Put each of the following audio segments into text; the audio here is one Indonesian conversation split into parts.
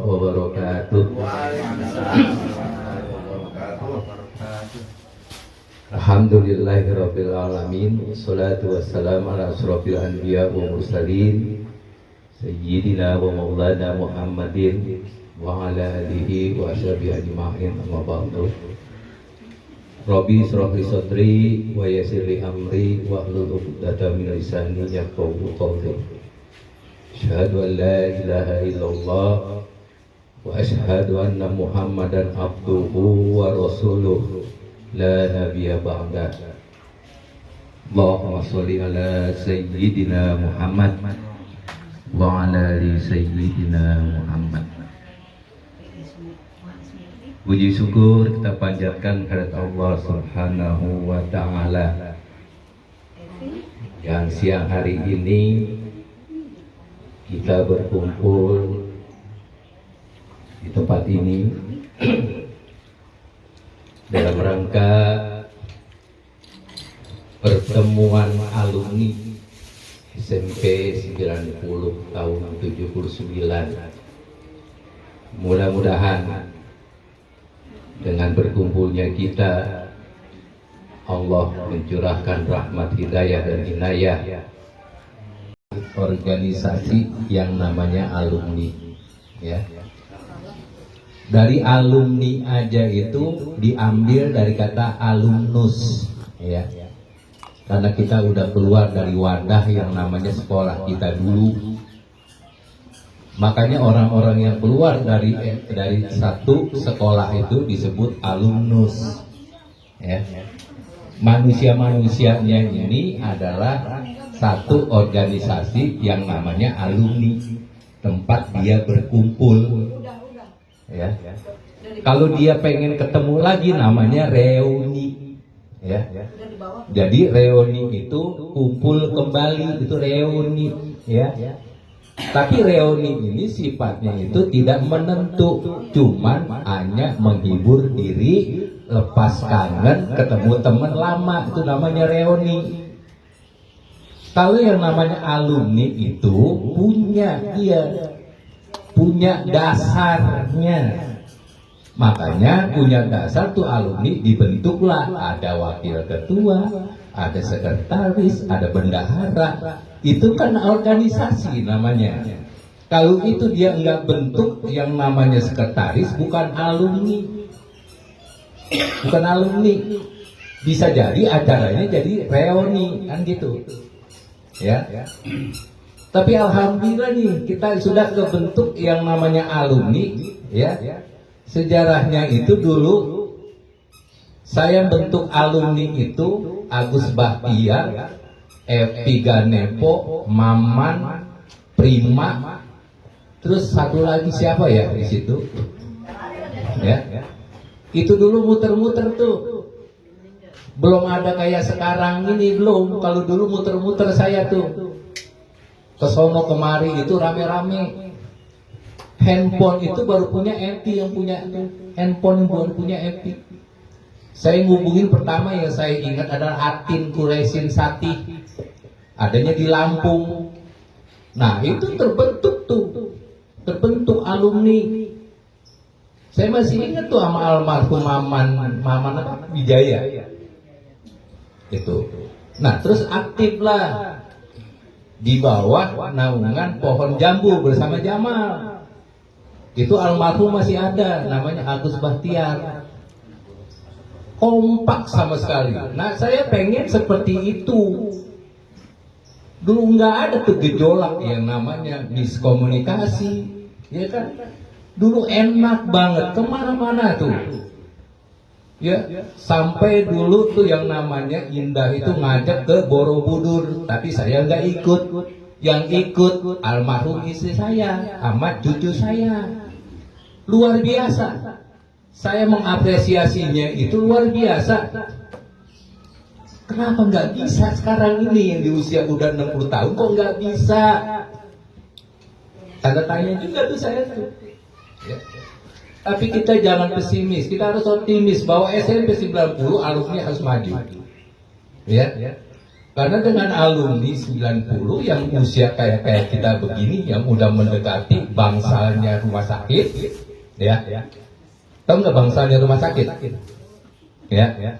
wabarakatuh. Alhamdulillahirabbil alamin. Wassalatu wassalamu ala asyrofil anbiya wa mursalin sayyidina wa maulana Muhammadin wa ala alihi wa ashabihi ajma'in. Amma ba'du. Rabbi shrah li sadri wa yassir li amri wa hlul 'uqdatam min lisani yafqahu qawli. Asyhadu an la ilaha illallah wa asyhadu anna Muhammadan abduhu wa rasuluh la nabiyya ba'da. Allahumma sholli ala sayyidina Muhammad wa ala ali sayyidina Muhammad. Puji syukur kita panjatkan kepada Allah Subhanahu wa ta'ala yang siang hari ini kita berkumpul di tempat ini dalam rangka pertemuan alumni SMP 90 tahun 79. Mudah-mudahan dengan berkumpulnya kita, Allah mencurahkan rahmat hidayah dan inayah organisasi yang namanya alumni, ya. Dari alumni aja itu diambil dari kata alumnus, ya. Karena kita udah keluar dari wadah yang namanya sekolah kita dulu. Makanya orang-orang yang keluar dari satu sekolah itu disebut alumnus, ya. Manusia-manusianya ini adalah satu organisasi yang namanya alumni, tempat dia berkumpul, ya. Kalau dia pengen ketemu lagi namanya reuni, ya. Jadi reuni itu kumpul kembali, itu reuni, ya. Tapi reuni ini sifatnya itu tidak menentu, cuman hanya menghibur diri, lepas kangen, ketemu teman lama, itu namanya reuni. Kalau yang namanya alumni itu punya dasarnya. Makanya punya dasar tuh alumni dibentuklah, ada wakil ketua, ada sekretaris, ada bendahara. Itu kan organisasi namanya. Kalau itu dia enggak bentuk yang namanya sekretaris, bukan alumni. Bukan alumni. Bisa jadi acaranya jadi reuni, kan gitu. Ya. Tapi alhamdulillah nih kita sudah kebentuk yang namanya alumni, ya. Sejarahnya itu dulu saya bentuk alumni itu Agus Bahtiar, Epi Ganepo, Maman, Prima, terus satu lagi siapa ya di situ? Ya. Itu dulu muter-muter tuh. Belum ada kayak sekarang ini, belum. Kalau dulu muter-muter saya tuh kesono kemari itu rame-rame. Handphone itu baru punya Epi yang punya tuh. Handphone yang baru punya Epi. Saya ngubungin pertama yang saya ingat adalah Atin Kuresin Sati. Adanya di Lampung. Nah itu terbentuk tuh. Terbentuk alumni. Saya masih ingat tuh sama almarhum Maman apa? Wijaya. Itu. Nah terus aktiflah di bawah naungan pohon jambu bersama Jamal. Itu almarhum masih ada, namanya Agus Bahtiar. Kompak sama sekali. Nah saya pengen seperti itu. Dulu nggak ada tuh gejolak yang namanya miskomunikasi, ya kan? Dulu enak banget, kemana-mana tuh. Ya, sampai dulu tuh yang namanya Indah itu ngajak ke Borobudur, tapi saya nggak ikut. Yang ikut almarhum istri saya, sama cucu saya. Luar biasa. Saya mengapresiasinya itu luar biasa. Kenapa nggak bisa sekarang ini yang di usia udah 60 tahun kok nggak bisa? Tanda tanya juga tuh saya tuh. Ya. Tapi kita jangan pesimis, kita harus optimis bahwa SMP 90 alumni harus maju. Ya. Karena dengan alumni 90 yang usia kayak kita begini, yang udah mendekati bangsalnya rumah sakit, ya, tahu nggak bangsalnya rumah sakit? Ya,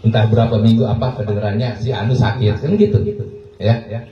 entah berapa minggu apa kedengarannya si anu sakit, kan gitu, ya.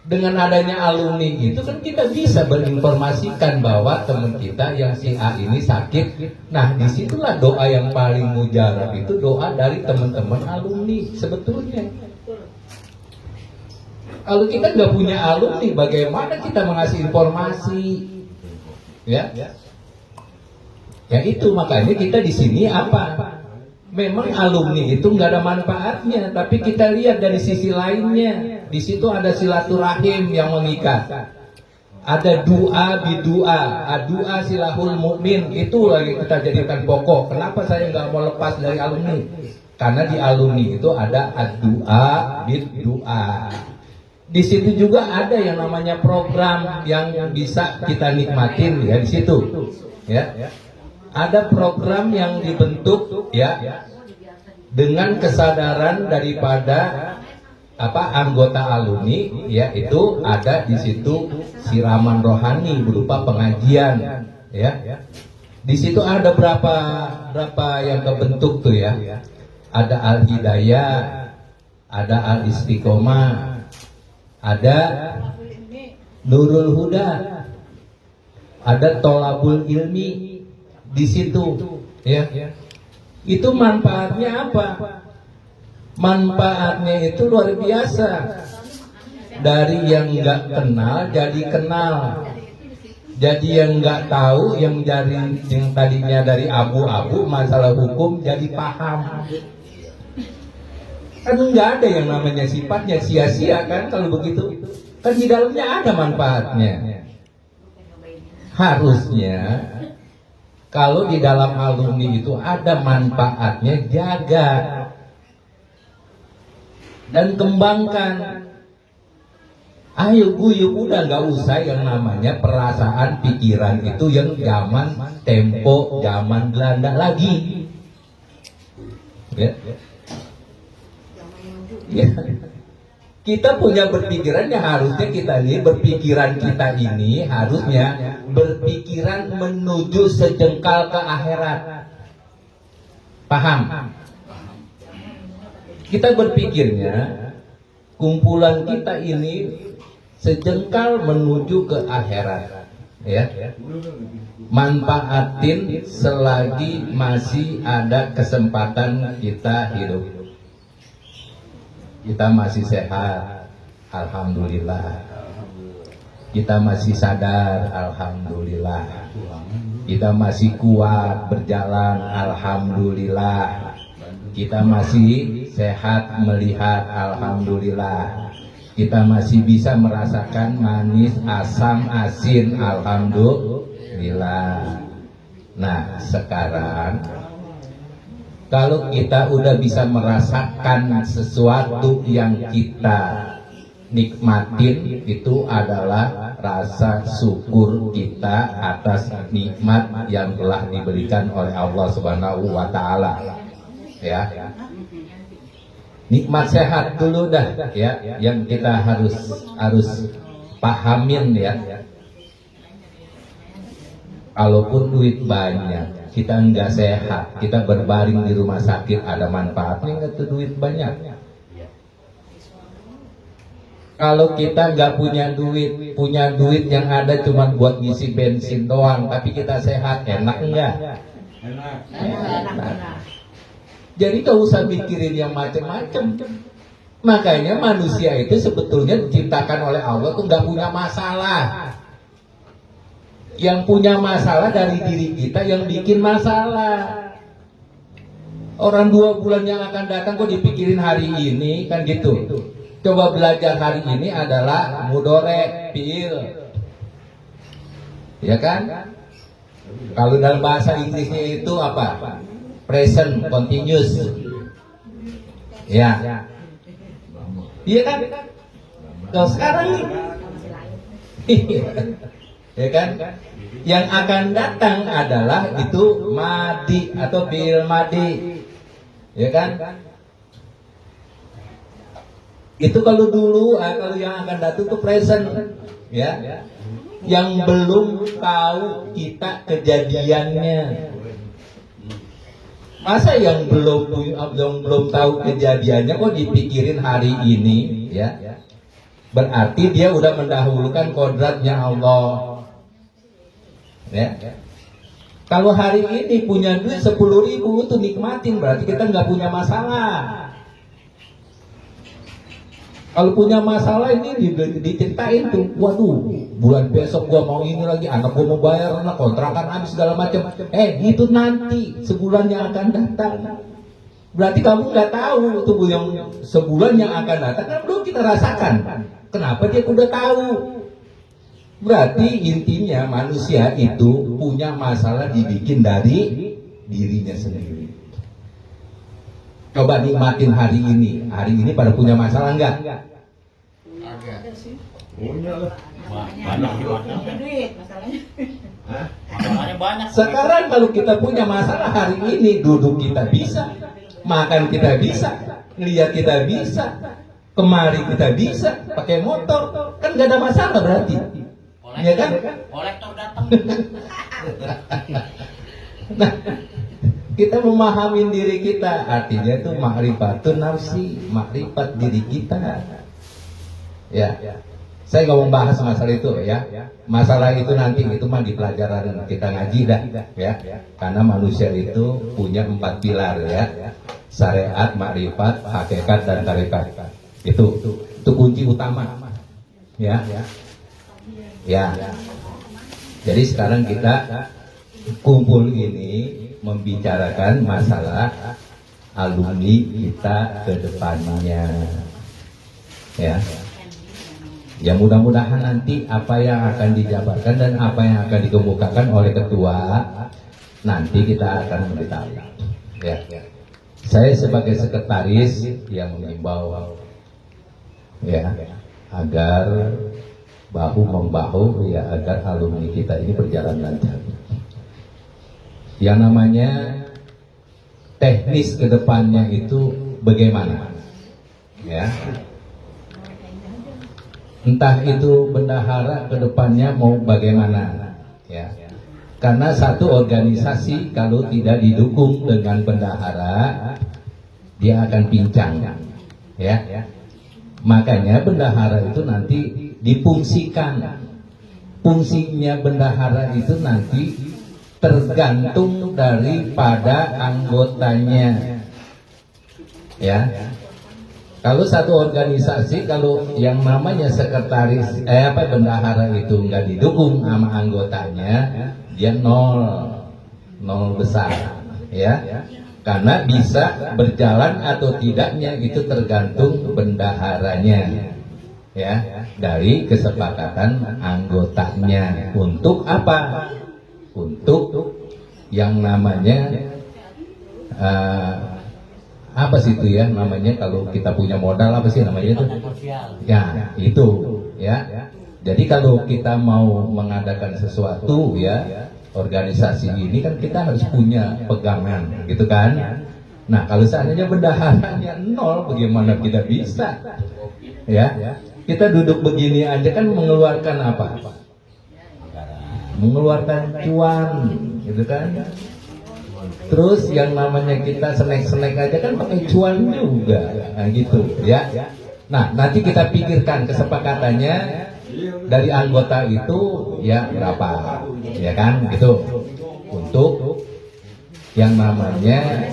Dengan adanya alumni itu kan kita bisa berinformasikan bahwa teman kita yang si A ini sakit. Nah, disitulah doa yang paling mujarab itu doa dari teman-teman alumni sebetulnya. Kalau kita nggak punya alumni, bagaimana kita mengasih informasi? Ya, ya itu makanya kita di sini apa? Memang alumni itu nggak ada manfaatnya, tapi kita lihat dari sisi lainnya. Di situ ada silaturahim yang mengikat. Ada doa bidua, doa silahul mukmin, itu lagi kita jadikan pokok. Kenapa saya nggak mau lepas dari alumni? Karena di alumni itu ada doa bidua. Di situ juga ada yang namanya program yang bisa kita nikmatin ya di situ. Ya. Ada program yang dibentuk ya dengan kesadaran daripada anggota alumni, ya itu ada di situ siraman rohani berupa pengajian, ya. Di situ ada berapa yang kebentuk tuh ya. Ada Al Hidayah, ada Al Istiqomah, ada Nurul Huda, ada Tolabul Ilmi di situ, ya. Itu manfaatnya apa? Manfaatnya itu luar biasa. Dari yang nggak kenal jadi kenal. Jadi yang nggak tahu, yang tadinya dari abu-abu masalah hukum jadi paham. Kan nggak ada yang namanya sifatnya sia-sia kan kalau begitu. Kan di dalamnya ada manfaatnya. Harusnya kalau di dalam alumni itu ada manfaatnya, jaga dan kembangkan. Ayo guyup, udah nggak usah yang namanya perasaan pikiran itu yang zaman tempo, zaman Belanda lagi. Ya. Kita punya berpikiran yang harusnya kita lihat, berpikiran kita ini harusnya berpikiran menuju sejengkal ke akhirat. Paham? Kita berpikirnya kumpulan kita ini sejengkal menuju ke akhirat, ya. Manfaatin selagi masih ada kesempatan kita hidup. Kita masih sehat, alhamdulillah. Kita masih sadar, alhamdulillah. Kita masih kuat berjalan, alhamdulillah. Kita masih sehat melihat, alhamdulillah. Kita masih bisa merasakan manis, asam, asin, alhamdulillah. Nah, sekarang kalau kita udah bisa merasakan sesuatu yang kita nikmatin, itu adalah rasa syukur kita atas nikmat yang telah diberikan oleh Allah Subhanahu wa Ta'ala. Ya, nikmat sehat dulu dah, ya, yang kita harus pahamin ya. Kalaupun duit banyak, kita nggak sehat, kita berbaring di rumah sakit, ada manfaatnya nggak tuh duit banyak? Kalau kita nggak punya duit yang ada cuma buat ngisi bensin doang, tapi kita sehat, enak nggak? Enak. Jadi gak usah mikirin yang macam-macam. Makanya manusia itu sebetulnya diciptakan oleh Allah tuh nggak punya masalah. Yang punya masalah dari diri kita yang bikin masalah. Orang 2 bulan yang akan datang kok dipikirin hari ini, kan gitu. Coba belajar hari ini adalah mudore, fiil. Ya kan? Kalau dalam bahasa Inggrisnya itu apa? Present continuous. Ya. Iya kan? Kalau sekarang ya kan? Yang akan datang adalah itu madi atau fiil madi. Ya kan? Itu kalau dulu, kalau yang akan datang tuh present, ya. Yang belum tahu kita kejadiannya. Masa yang belum tahu kejadiannya kok dipikirin hari ini, ya? Berarti dia udah mendahulukan kodratnya Allah. Ya. Kalau hari ini punya duit 10.000 tuh nikmatin, berarti kita nggak punya masalah. Kalau punya masalah ini diceritain tuh, waduh, bulan besok gua mau ini lagi, anak gua mau bayar, anak kontrakan habis segala macam. Itu nanti sebulan yang akan datang. Berarti kamu nggak tahu tuh yang sebulan yang akan datang kan belum kita rasakan. Kenapa dia udah tahu? Berarti intinya manusia itu punya masalah dibikin dari dirinya sendiri. Coba nikmatin hari ini. Hari ini pada punya masalah enggak? Ada sih. Punya lah. Banyak duit masalahnya. Masalahnya banyak. Sekarang kalau kita punya masalah hari ini, duduk kita bisa, makan kita bisa, lihat kita bisa, kemari kita bisa, pakai motor, kan nggak ada masalah berarti. Iya kan? Kolektor datang. Nah, kita memahami diri kita, artinya itu ma'rifatun nafsi, makrifat diri kita. Ya, saya nggak mau bahas masalah itu ya. Masalah itu nanti itu mah di pelajaran kita ngaji dah, ya. Karena manusia itu punya 4 pilar ya, syariat, makrifat, hakikat dan tarekat. Itu kunci utama, ya. Ya. Jadi sekarang kita kumpul ini membicarakan masalah alumni kita ke depannya, ya. Ya mudah-mudahan nanti apa yang akan dijabarkan dan apa yang akan dikemukakan oleh ketua nanti kita akan memberitahu. Ya. Saya sebagai sekretaris yang mengimbau ya agar bahu membahu ya agar alumni kita ini berjalan lancar. Yang namanya teknis kedepannya itu bagaimana? Ya. Entah itu bendahara kedepannya mau bagaimana, ya. Karena satu organisasi kalau tidak didukung dengan bendahara, dia akan pincang, ya. Makanya bendahara itu nanti difungsikan. Fungsinya bendahara itu nanti tergantung daripada anggotanya, ya. Kalau satu organisasi, kalau yang namanya sekretaris, bendahara itu nggak didukung sama anggotanya, dia nol besar, ya. Karena bisa berjalan atau tidaknya itu tergantung bendaharanya, ya, dari kesepakatan anggotanya. Untuk apa? Untuk yang namanya apa sih itu ya namanya kalau kita punya modal apa sih namanya itu? Ya itu ya. Jadi kalau kita mau mengadakan sesuatu ya organisasi ini kan kita harus punya pegangan gitu kan. Nah kalau seandainya bendaharanya nol bagaimana kita bisa? Ya kita duduk begini aja kan mengeluarkan apa? Mengeluarkan cuan gitu kan. Terus yang namanya kita snack aja kan pakai cuan juga, nah gitu ya. Nah nanti kita pikirkan kesepakatannya dari anggota itu ya berapa, ya kan gitu. Untuk yang namanya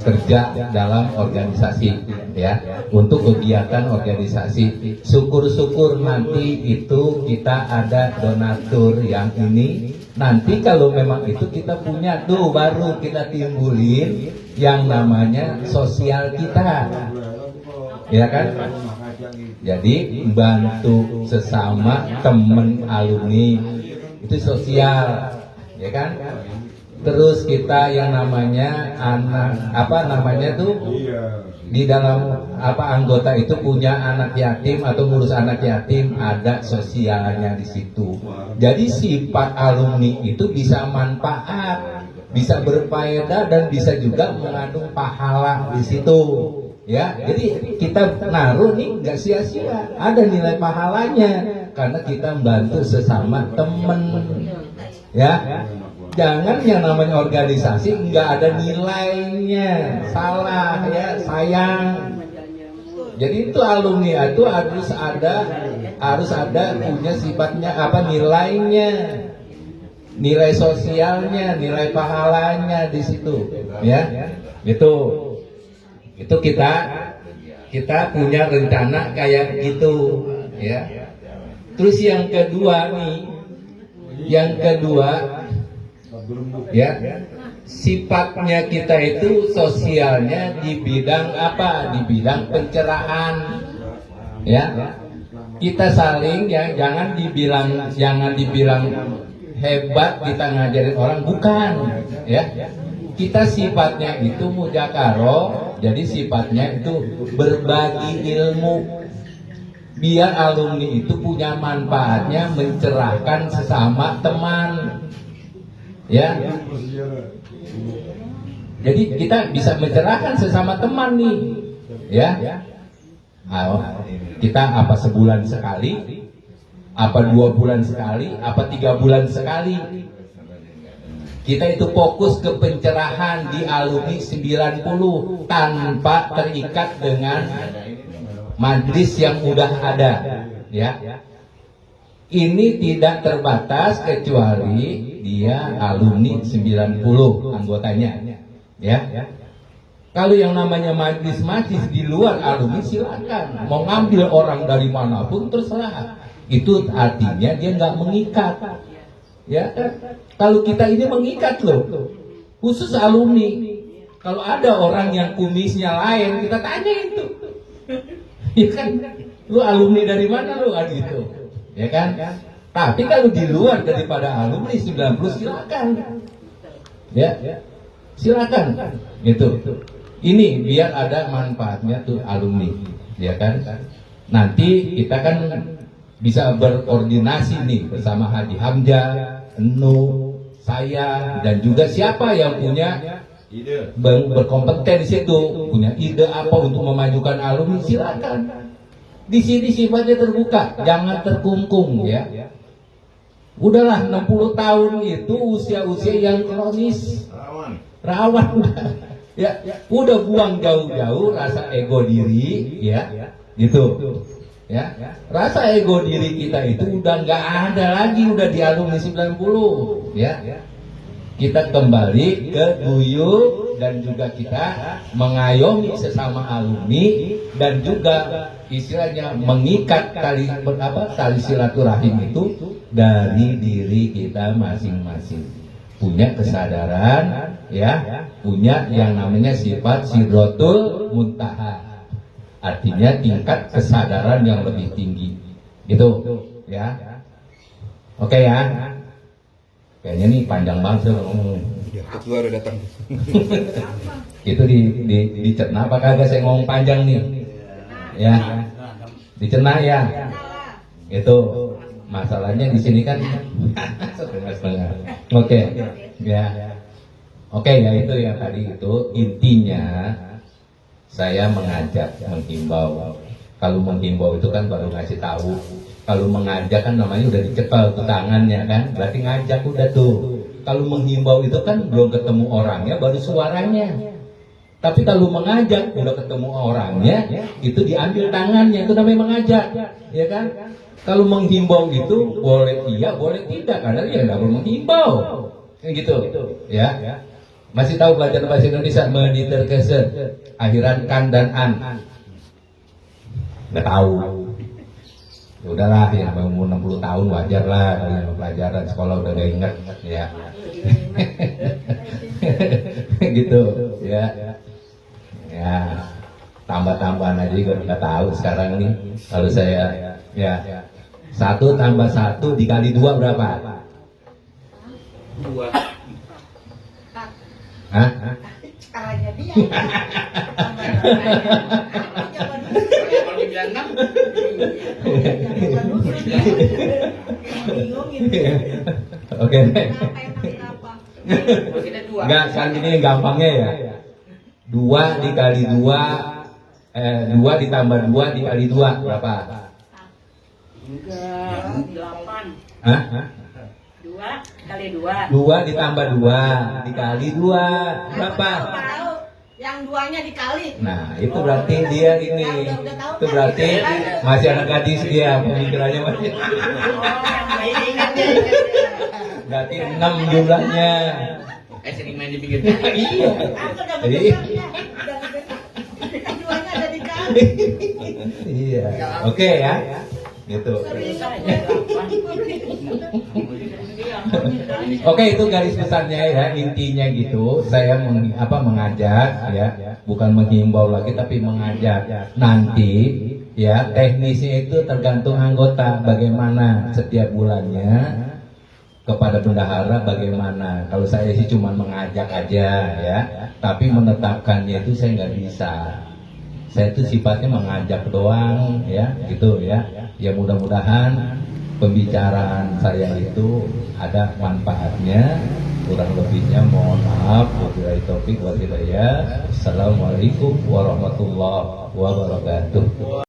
kerja dalam organisasi, ya. Untuk kegiatan organisasi, syukur-syukur nanti itu kita ada donatur yang ini. Nanti kalau memang itu kita punya tuh baru kita timbulin yang namanya sosial kita, ya kan? Jadi bantu sesama temen alumni itu sosial, ya kan? Terus kita yang namanya anak tuh di dalam anggota itu punya anak yatim atau ngurus anak yatim, ada sosialnya di situ. Jadi sifat alumni itu bisa manfaat, bisa berfaedah dan bisa juga mengandung pahala di situ, Ya, jadi kita naruh nih nggak sia-sia, ada nilai pahalanya karena kita membantu sesama temen. Ya, jangan yang namanya organisasi nggak ada nilainya, salah ya, sayang. Jadi itu alumni itu harus ada punya sifatnya apa, nilainya, nilai sosialnya, nilai pahalanya di situ, ya. Itu kita punya rencana kayak gitu, ya. Terus yang kedua ya, sifatnya kita itu sosialnya di bidang apa? Di bidang pencerahan, ya. Kita saling ya, jangan dibilang hebat kita ngajarin orang, bukan, ya. Kita sifatnya itu mujakaro, jadi sifatnya itu berbagi ilmu, biar alumni itu punya manfaatnya mencerahkan sesama teman, ya. Jadi kita bisa mencerahkan sesama teman nih, ya. Kita apa sebulan sekali, apa 2 bulan sekali, apa 3 bulan sekali. Kita itu fokus ke pencerahan di alumni 90 tanpa terikat dengan majelis yang udah ada, ya. Ini tidak terbatas kecuali dia alumni 90 anggotanya, ya. Kalau yang namanya majelis di luar alumni silakan, mau ngambil orang dari manapun terserah. Itu artinya dia nggak mengikat, ya kan? Kalau kita ini mengikat loh, khusus alumni. Kalau ada orang yang kumisnya lain, kita tanya itu, ya kan? Lu alumni dari mana lu, gitu, ya kan? Tapi kalau di luar daripada alumni 90 silakan, ya, silakan, gitu. Ini biar ada manfaatnya tuh alumni, ya kan? Nanti kita kan bisa berkoordinasi nih bersama Haji Hamzah, Enu, saya, dan juga siapa yang punya ide, berkompetensi itu, punya ide apa untuk memajukan alumni, silakan. Di sini sifatnya terbuka, jangan terkungkung, ya. Udahlah 60 tahun itu usia-usia yang kronis, rawan udah, ya. Udah buang jauh-jauh rasa ego diri, ya, gitu. Ya, rasa ego diri kita itu udah nggak ada lagi, udah di alumni 90, ya. Kita kembali ke guyup dan juga kita mengayomi sesama alumni dan juga istilahnya mengikat tali silaturahim itu dari diri kita masing-masing. Punya kesadaran, ya, punya yang namanya sifat sidratul muntaha. Artinya tingkat kesadaran yang lebih tinggi, gitu, ya. Oke, ya. Kayaknya nih panjang banget ngomong. Ketua udah datang. Itu dicerna apa kagak saya ngomong panjang nih? Ya, dicerna ya. Itu masalahnya di sini kan setengah-setengah. Oke, ya. Oke, ya itu ya tadi itu intinya. Saya mengajak, menghimbau. Kalau menghimbau itu kan baru ngasih tahu. Kalau mengajak kan namanya udah dicepel tuh tangannya kan, berarti ngajak udah tuh. Kalau menghimbau itu kan belum ketemu orangnya, baru suaranya. Tapi kalau mengajak udah ketemu orangnya, itu diambil tangannya, itu namanya mengajak, ya kan? Kalau menghimbau itu boleh iya, boleh tidak, karena dia nggak perlu menghimbau, gitu, ya. Masih tahu belajar bahasa Indonesia mediterkeser akhiran kan dan an? Nggak tahu. Ya udahlah, ya umur 60 tahun wajar lah, pelajaran sekolah udah gak inget, ya. Gitu, ya. Ya, tambah-tambahan aja juga nggak tahu sekarang nih. Kalau saya, ya, 1 tambah 1 dikali 2 berapa? 2. Hah? Caranya dia. Kalau dibilang 6. Bingung gitu. Oke. Kalau kita 2. Enggak, sekarang ini gampangnya ya. 2 dikali 2 2 ditambah 2 dikali 2 berapa? Enggak, 8. Hah? 2 kali 2. 2 ditambah 2 dikali 2 berapa? Tahu, yang 2-nya dikali. Nah, itu berarti dia ini. Udah tahu Itu kan? berarti masih anak gadis dia, pemikirannya masih. Oh, yang baik ingatnya. Berarti 6 jumlahnya. Sering main di pinggir Iya. Aku udah Jadi betul kan? Yang 2-nya ada dikali. iya. Oke ya. Gitu. Serius aja 8. Oke, itu garis besarnya ya, intinya gitu. Saya mengajak ya, bukan menghimbau lagi tapi mengajak. Nanti ya, teknisnya itu tergantung anggota bagaimana setiap bulannya kepada bendahara bagaimana. Kalau saya sih cuma mengajak aja ya, tapi menetapkannya itu saya nggak bisa. Saya itu sifatnya mengajak doang ya, gitu ya. Ya mudah-mudahan pembicaraan saya itu ada manfaatnya. Kurang lebihnya mohon maaf. Wabillahi taufik wal hidayah. Assalamualaikum warahmatullahi wabarakatuh.